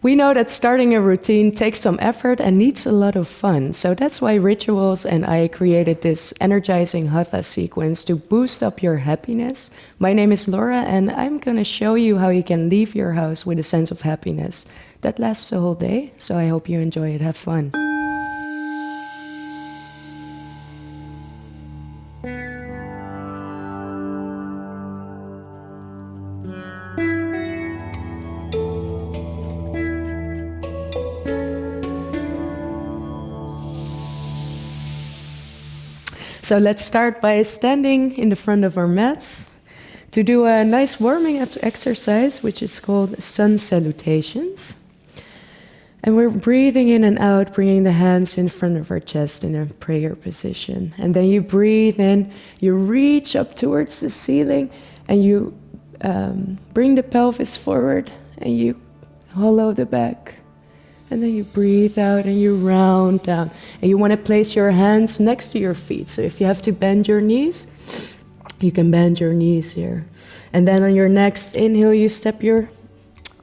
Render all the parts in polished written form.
We know that starting a routine takes some effort and needs a lot of fun. So that's why Rituals and I created this energizing Hatha sequence to boost up your happiness. My name is Laura, and I'm going to show you how you can leave your house with a sense of happiness that lasts the whole day. So I hope you enjoy it. Have fun. So let's start by standing in the front of our mats to do a nice warming up exercise, which is called sun salutations. And we're breathing in and out, bringing the hands in front of our chest in a prayer position. And then you breathe in, you reach up towards the ceiling, and you bring the pelvis forward, and you hollow the back. And then you breathe out and you round down. And you want to place your hands next to your feet. So if you have to bend your knees, you can bend your knees here. And then on your next inhale, you step your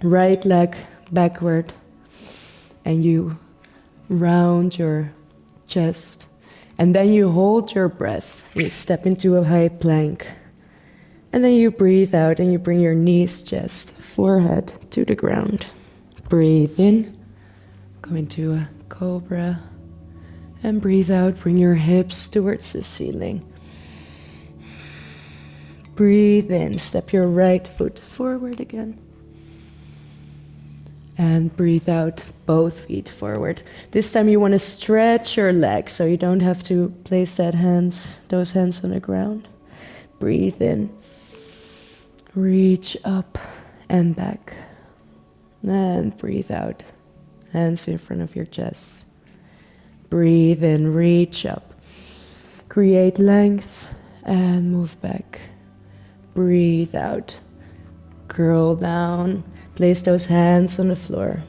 right leg backward. And you round your chest. And then you hold your breath. You step into a high plank. And then you breathe out and you bring your knees, chest, forehead to the ground. Breathe in. Go into a cobra and breathe out. Bring your hips towards the ceiling. Breathe in. Step your right foot forward again. And breathe out, both feet forward. This time you want to stretch your legs so you don't have to place those hands on the ground. Breathe in. Reach up and back. And breathe out. Hands in front of your chest. Breathe in, reach up. Create length and move back. Breathe out. Curl down. Place those hands on the floor.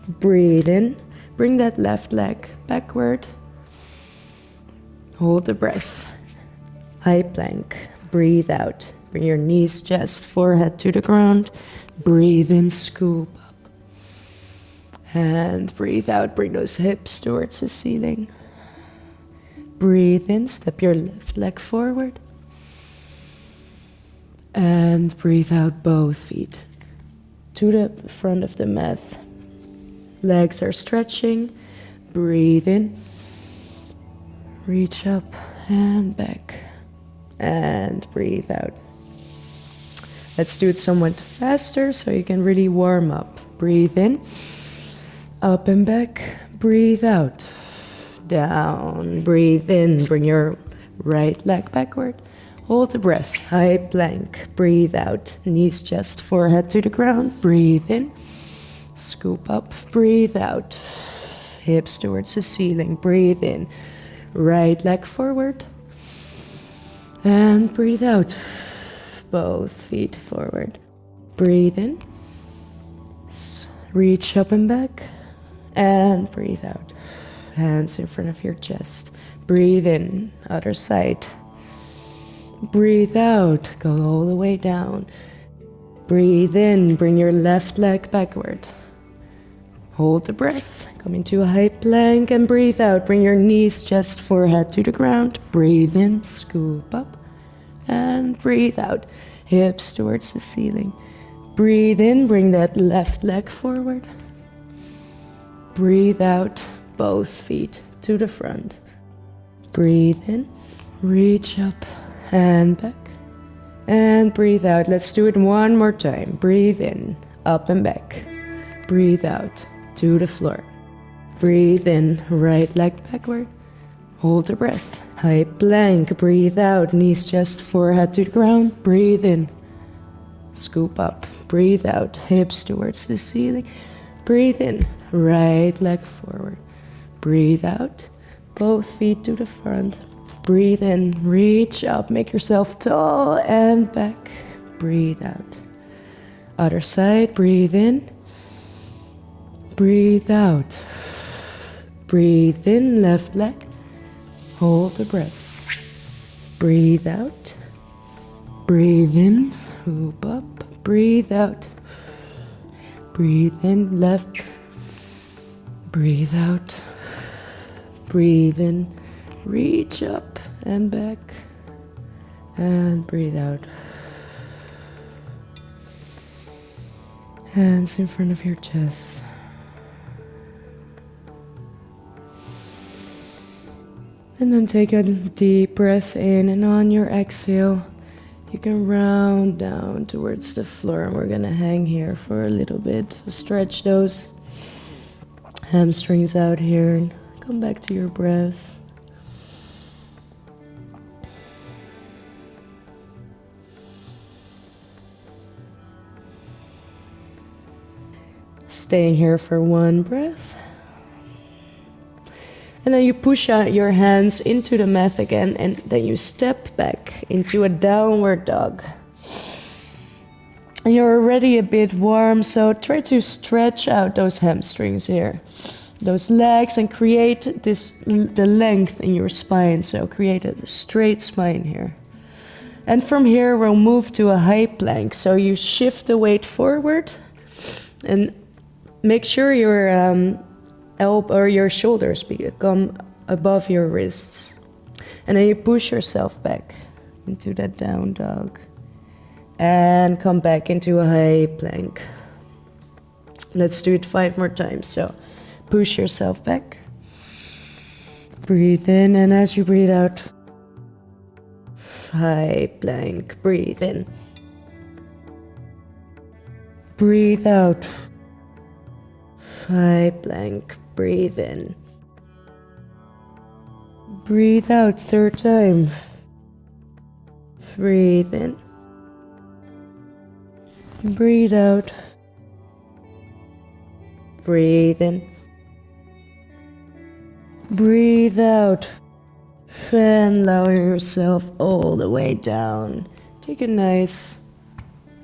Breathe in. Bring that left leg backward. Hold the breath. High plank. Breathe out. Bring your knees, chest, forehead to the ground. Breathe in, scoop. And breathe out, bring those hips towards the ceiling. Breathe in, step your left leg forward. And breathe out, both feet to the front of the mat. Legs are stretching. Breathe in. Reach up and back. And breathe out. Let's do it somewhat faster so you can really warm up. Breathe in. Up and back, breathe out, down, breathe in, bring your right leg backward, hold the breath, high plank, breathe out, knees, chest, forehead to the ground, breathe in, scoop up, breathe out, hips towards the ceiling, breathe in, right leg forward, and breathe out, both feet forward, breathe in, reach up and back, and breathe out. Hands in front of your chest. Breathe in, other side. Breathe out, go all the way down. Breathe in, bring your left leg backward. Hold the breath, come into a high plank and breathe out. Bring your knees, chest, forehead to the ground. Breathe in, scoop up, and breathe out. Hips towards the ceiling. Breathe in, bring that left leg forward. Breathe out, both feet to the front. Breathe in, reach up and back. And breathe out. Let's do it one more time. Breathe in, up and back. Breathe out to the floor. Breathe in, right leg backward. Hold the breath. High plank, breathe out, knees, chest, forehead to the ground. Breathe in, scoop up, breathe out, hips towards the ceiling. Breathe in, right leg forward. Breathe out, both feet to the front. Breathe in, reach up, make yourself tall and back. Breathe out. Other side, breathe in. Breathe out. Breathe in, left leg. Hold the breath. Breathe out. Breathe in, scoop up. Breathe out. Breathe in, left. Breathe out. Breathe in. Reach up and back. And breathe out. Hands in front of your chest. And then take a deep breath in, and on your exhale, you can round down towards the floor, and we're gonna hang here for a little bit. So stretch those hamstrings out here and come back to your breath. Staying here for one breath. And then you push out your hands into the mat again, and then you step back into a downward dog. And you're already a bit warm, so try to stretch out those hamstrings here, those legs, and create the length in your spine. So create a straight spine here. And from here we'll move to a high plank. So you shift the weight forward, and make sure your elbow or your shoulders become above your wrists. And then you push yourself back into that down dog. And come back into a high plank. Let's do it 5 more times. So push yourself back. Breathe in, and as you breathe out, high plank. Breathe in. Breathe out. High plank. Breathe in. Breathe out 3rd time. Breathe in. Breathe out. Breathe in. Breathe out. And lower yourself all the way down. Take a nice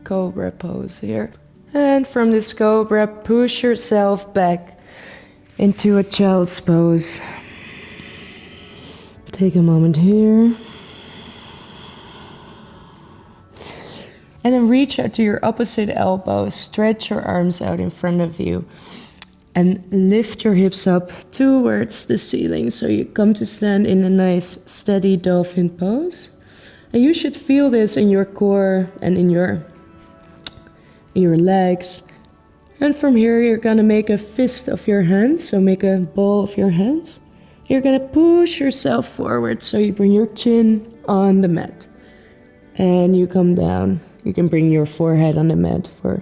cobra pose here. And from this cobra, push yourself back into a child's pose. Take a moment here. And then reach out to your opposite elbow, stretch your arms out in front of you, and lift your hips up towards the ceiling. So you come to stand in a nice steady dolphin pose. And you should feel this in your core and in your legs. And from here you're gonna make a fist of your hands, so make a ball of your hands. You're gonna push yourself forward, so you bring your chin on the mat. And you come down. You can bring your forehead on the mat for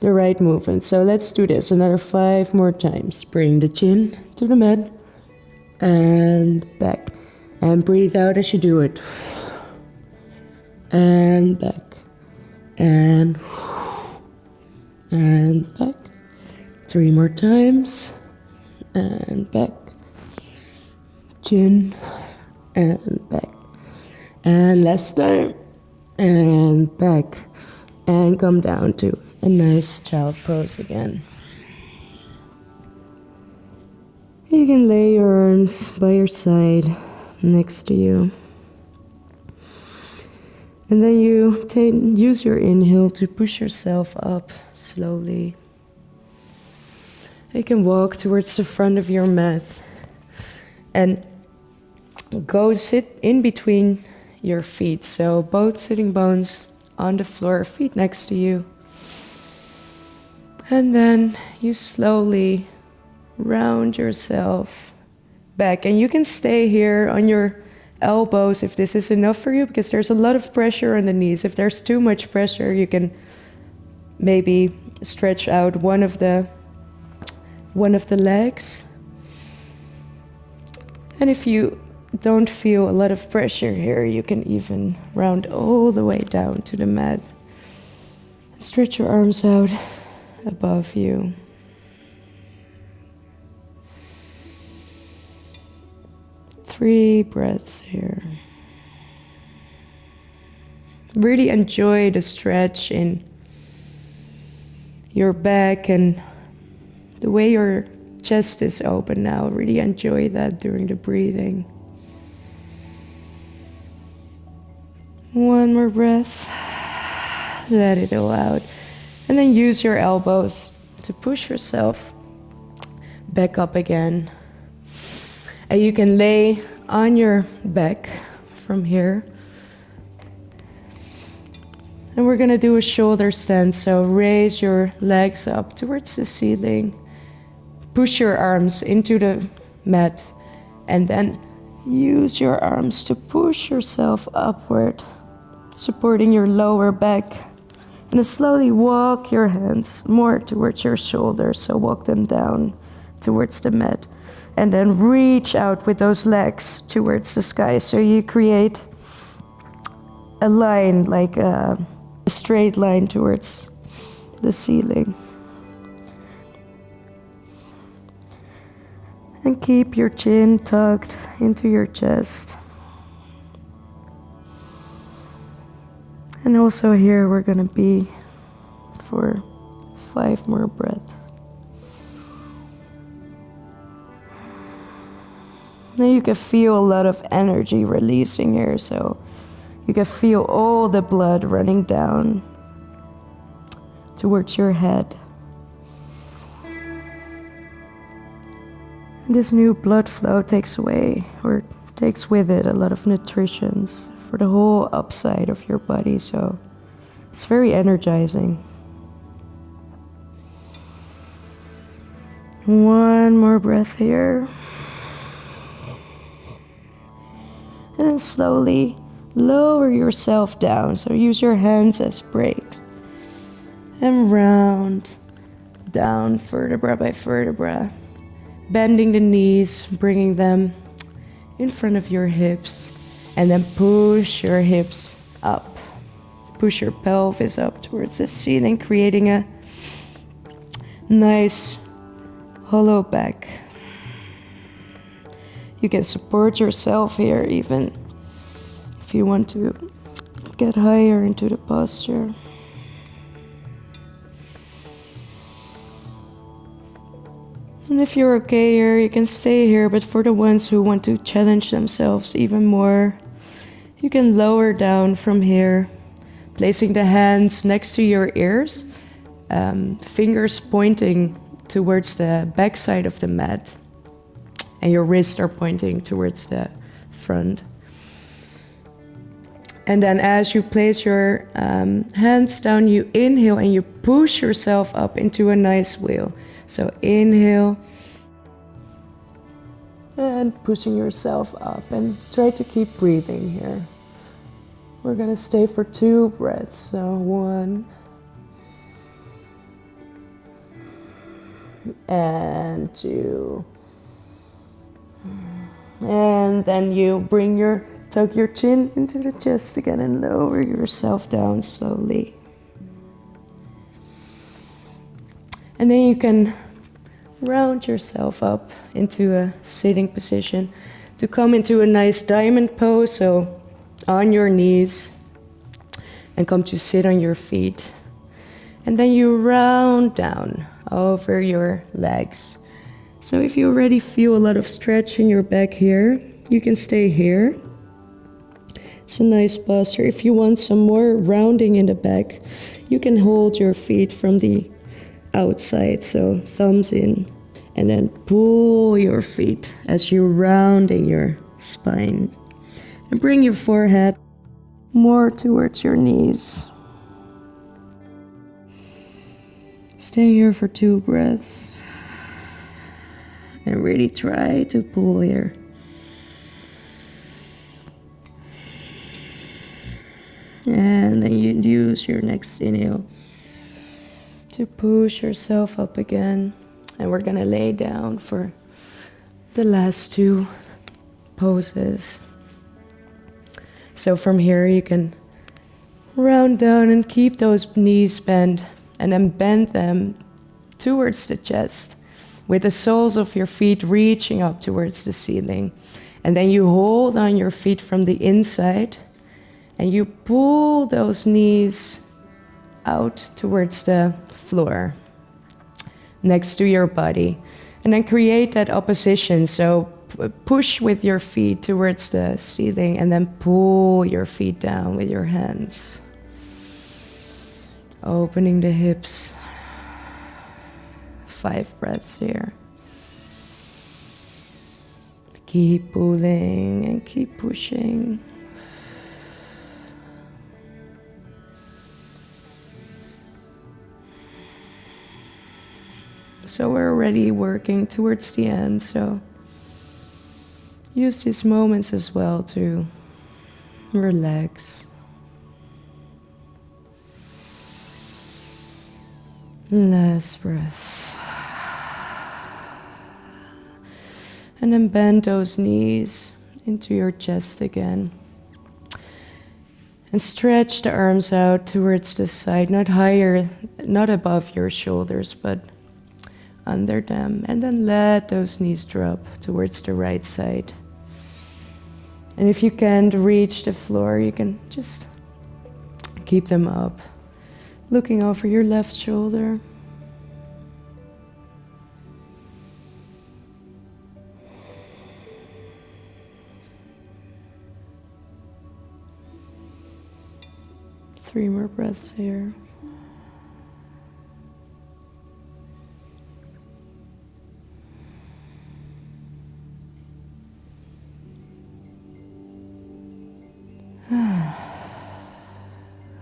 the right movement. So let's do this another 5 more times. Bring the chin to the mat and back. And breathe out as you do it. And back. And back. 3 more times. And back. Chin and back. And last time. And back. And come down to a nice child pose again. You can lay your arms by your side next to you. And then you use your inhale to push yourself up slowly. You can walk towards the front of your mat and go sit in between your feet. So both sitting bones on the floor, feet next to you. And then you slowly round yourself back. And you can stay here on your elbows if this is enough for you, because there's a lot of pressure on the knees. If there's too much pressure, you can maybe stretch out one of the legs. And if you don't feel a lot of pressure here, you can even round all the way down to the mat. Stretch your arms out above you. Three breaths here. Really enjoy the stretch in your back and the way your chest is open now. Really enjoy that during the breathing. One more breath. Let it all out. And then use your elbows to push yourself back up again. And you can lay on your back from here. And we're going to do a shoulder stand. So raise your legs up towards the ceiling. Push your arms into the mat. And then use your arms to push yourself upward, supporting your lower back. And then slowly walk your hands more towards your shoulders. So walk them down towards the mat. And then reach out with those legs towards the sky. So you create a line, like a straight line towards the ceiling. And keep your chin tucked into your chest. And also here we're going to be for 5 more breaths. Now you can feel a lot of energy releasing here, so you can feel all the blood running down towards your head. And this new blood flow takes away, or takes with it, a lot of nutrition for the whole upside of your body, so it's very energizing. One more breath here. And then slowly lower yourself down. So use your hands as brakes. And round down vertebra by vertebra. Bending the knees, bringing them in front of your hips. And then push your hips up. Push your pelvis up towards the ceiling, creating a nice hollow back. You can support yourself here even if you want to get higher into the posture. And if you're okay here, you can stay here, but for the ones who want to challenge themselves even more, you can lower down from here, placing the hands next to your ears, fingers pointing towards the back side of the mat. And your wrists are pointing towards the front. And then as you place your hands down, you inhale and you push yourself up into a nice wheel. So inhale and pushing yourself up, and try to keep breathing here. We're going to stay for 2 breaths. So 1 and 2. And then you tuck your chin into the chest again and lower yourself down slowly. And then you can round yourself up into a sitting position to come into a nice diamond pose, so on your knees, and come to sit on your feet. And then you round down over your legs. So if you already feel a lot of stretch in your back here, you can stay here. It's a nice posture. If you want some more rounding in the back, you can hold your feet from the outside, so thumbs in, and then pull your feet as you're rounding your spine. And bring your forehead more towards your knees. Stay here for 2 breaths. And really try to pull here. And then you use your next inhale to push yourself up again. And we're gonna lay down for the last 2 poses. So from here you can round down and keep those knees bent, and then bend them towards the chest, with the soles of your feet reaching up towards the ceiling. And then you hold on your feet from the inside, and you pull those knees out towards the floor, next to your body. And then create that opposition, so push with your feet towards the ceiling, and then pull your feet down with your hands. Opening the hips. 5 breaths here. Keep pulling and keep pushing. So we're already working towards the end, so use these moments as well to relax. Last breath. And then bend those knees into your chest again. And stretch the arms out towards the side, not higher, not above your shoulders, but under them. And then let those knees drop towards the right side. And if you can't reach the floor, you can just keep them up, looking over your left shoulder. Three more breaths here.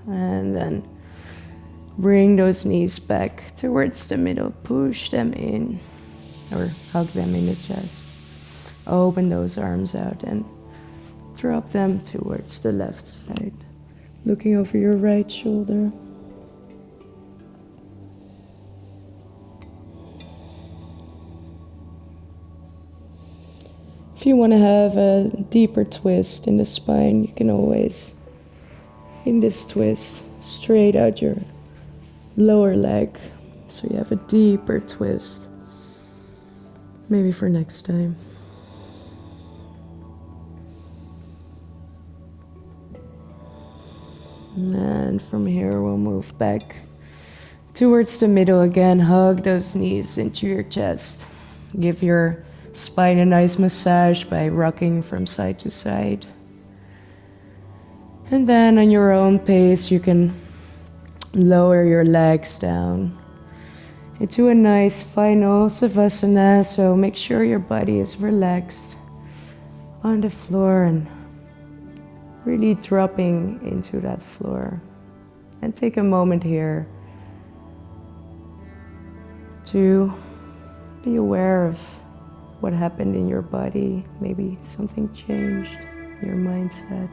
And then bring those knees back towards the middle. Push them in or hug them in the chest. Open those arms out and drop them towards the left side, looking over your right shoulder. If you want to have a deeper twist in the spine, you can always, in this twist, straight out your lower leg, so you have a deeper twist. Maybe for next time. And from here we'll move back towards the middle again. Hug those knees into your chest. Give your spine a nice massage by rocking from side to side. And then on your own pace, you can lower your legs down into a nice final Savasana. So make sure your body is relaxed on the floor and really dropping into that floor. And take a moment here to be aware of what happened in your body. Maybe something changed in your mindset.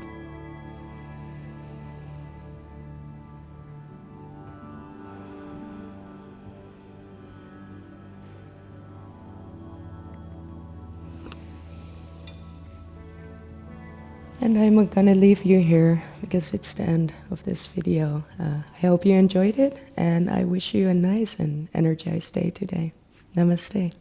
And I'm gonna leave you here because it's the end of this video. I hope you enjoyed it, and I wish you a nice and energized day today. Namaste.